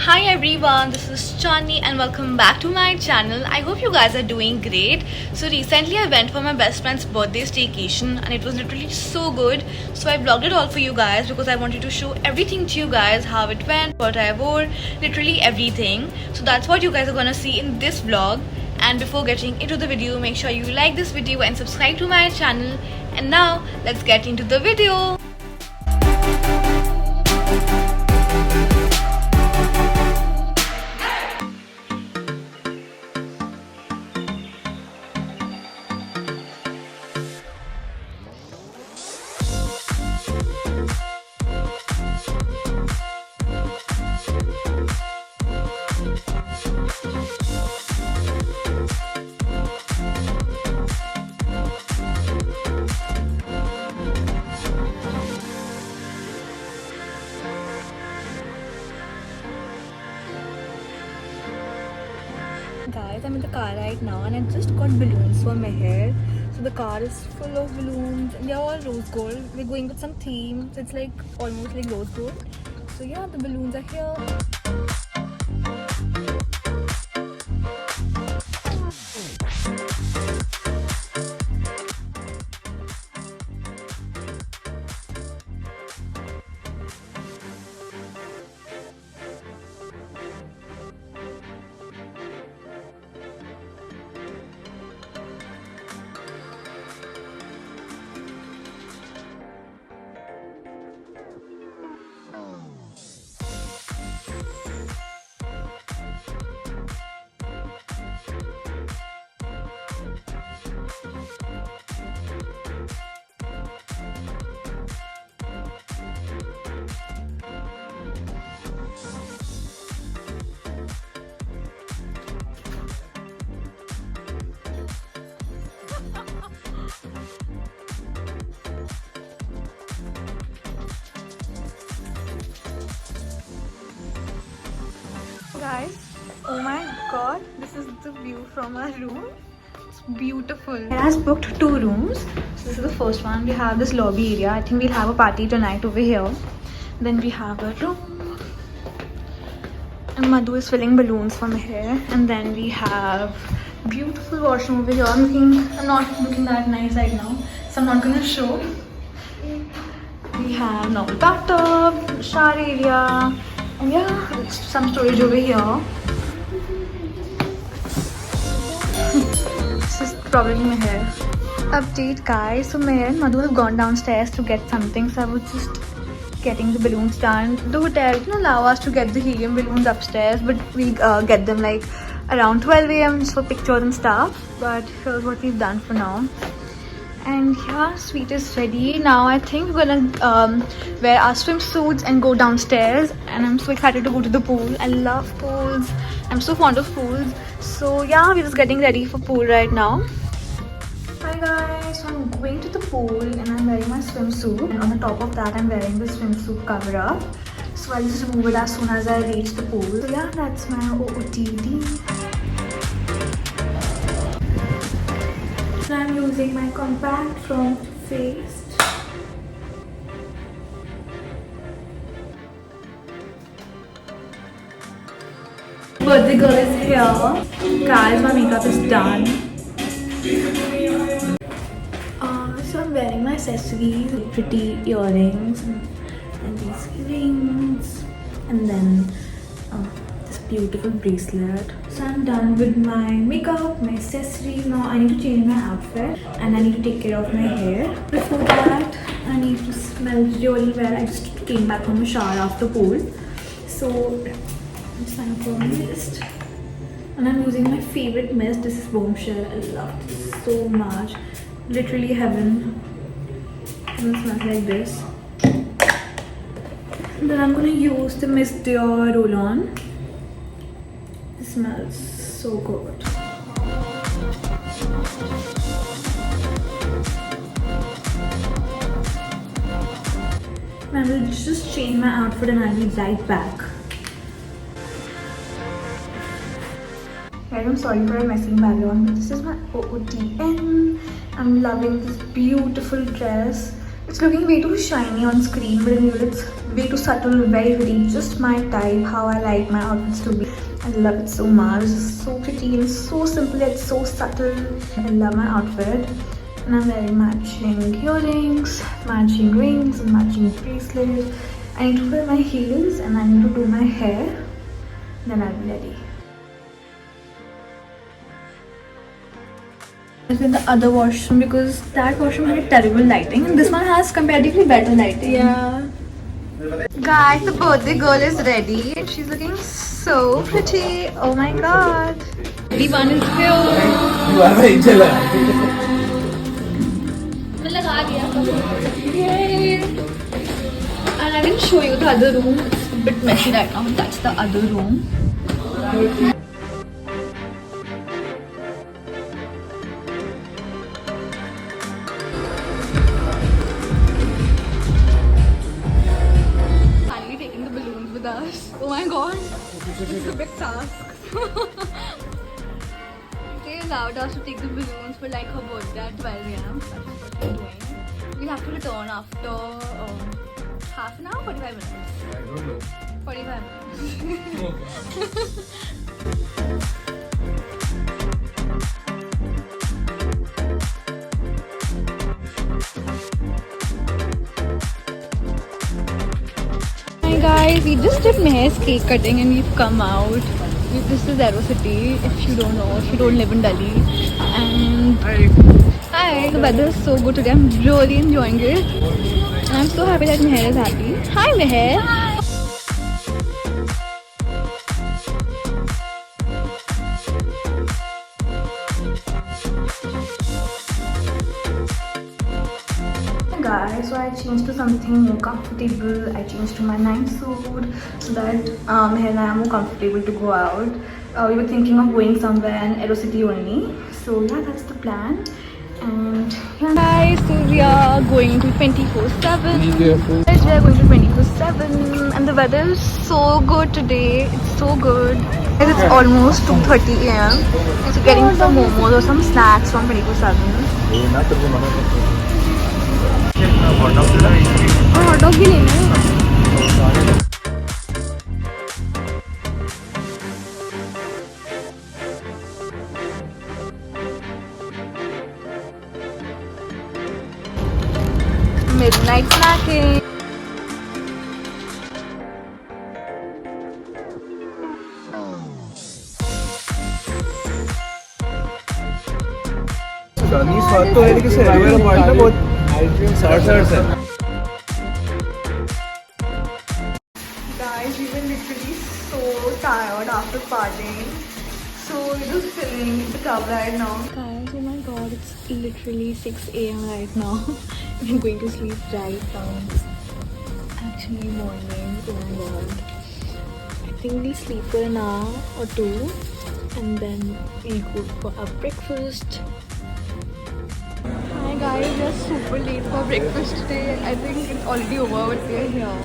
Hi everyone, this is Chandni and welcome back to my channel. I hope you guys are doing great. So recently I went for my best friend's birthday staycation and it was literally so good. So I vlogged it all for you guys because I wanted to show everything to you guys, how it went, what I wore, literally everything. So that's what you guys are gonna see in this vlog. And before getting into the video, make sure you like this video and subscribe to my channel. And now let's get into the video. Guys, I'm in the car right now and I just got balloons for my hair. So the car is full of balloons and they're all rose gold. We're going with some theme, so it's like almost like rose gold. So yeah, the balloons are here. Guys, oh my god, this is the view from our room. It's beautiful. It has booked 2 rooms. So this is the first one. We have this lobby area. I think we'll have a party tonight over here. Then we have a room. And Madhu is filling balloons for my hair. And then we have beautiful washroom over here. I'm not looking that nice right now, so I'm not gonna show. We have normal bathtub, shower area. And yeah, some storage over here. This is probably my hair. Update guys, so Maya and Madhu have gone downstairs to get something, so I was just getting the balloons done. The hotel didn't allow us to get the helium balloons upstairs, but we get them like around 12 AM for pictures and stuff. But here's what we've done for now. And yeah, sweet is ready. Now I think we're gonna wear our swimsuits and go downstairs. And I'm so excited to go to the pool. I love pools. I'm so fond of pools. So yeah, we're just getting ready for pool right now. Hi guys, so I'm going to the pool and I'm wearing my swimsuit. And on the top of that, I'm wearing the swimsuit cover up. So I'll just remove it as soon as I reach the pool. So yeah, that's my OOTD. So I'm using my compact from Too Faced. Birthday girl is here. Guys, my makeup is done. So I'm wearing my accessories, pretty earrings and these rings, and then this beautiful bracelet. So I'm done with my makeup, my accessories. Now I need to change my outfit and I need to take care of my hair. Before that, I need to smell really well. I just came back from a shower after pool. So it's time for a mist. And I'm using my favorite mist. This is Bombshell. I love this so much. Literally heaven. It smells like this. And then I'm gonna use the Miss Dior roll-on. It smells so good. I will just change my outfit and I'll be right back. I'm sorry for a messy background, but this is my OOTD. I'm loving this beautiful dress. It's looking way too shiny on screen, but in real it's way too subtle, very just my type, how I like my outfits to be. I love it so much. It's so pretty and so simple yet so subtle. I love my outfit. And I'm wearing matching earrings, matching rings, and matching bracelet. I need to wear my heels and I need to do my hair. Then I'll be ready. In the other washroom because that washroom had terrible lighting and this one has comparatively better lighting. Yeah. Guys, the birthday girl is ready and she's looking so pretty. Oh my god. Everyone is here. Yay. And I didn't show you the other room. It's a bit messy right now. That's the other room. Oh my god, it's a big task. They allowed us to take the balloons for like her birthday at 12 a.m. That's what we're doing. We'll have to return after half an hour, 45 minutes. I don't know. 45 minutes. Hi guys, we just did Meher's cake cutting and we've come out. This is Aero City, if you don't know, if you don't live in Delhi. And hi, the weather is so good today. I'm really enjoying it. And I'm so happy that Meher is happy. Hi Meher. Hi. Guys, so I changed to something more comfortable. I changed to my night suit so that Meher and I are more comfortable to go out. We were thinking of going somewhere in Aero City only. So yeah, that's the plan. And yeah. Guys, so we are going to 24/7. Guys, we are going to 24/7 and the weather is so good today. It's so good. Guys, it's almost 2:30 a.m. So getting some momos or some snacks from 24/7. Hot dog भी लेना है। Midnight snacking. तो है लेकिन मेरा point ना बहुत Guys, we were literally so tired after partying. So we're just chilling in the club right now. Guys, oh my god, it's literally 6 a.m. right now. We're going to sleep right now. It's actually morning. Oh my god. I think we sleep for an hour or two and then we go for our breakfast. Hi guys, we are super late for breakfast today. I think it's already over but we are here.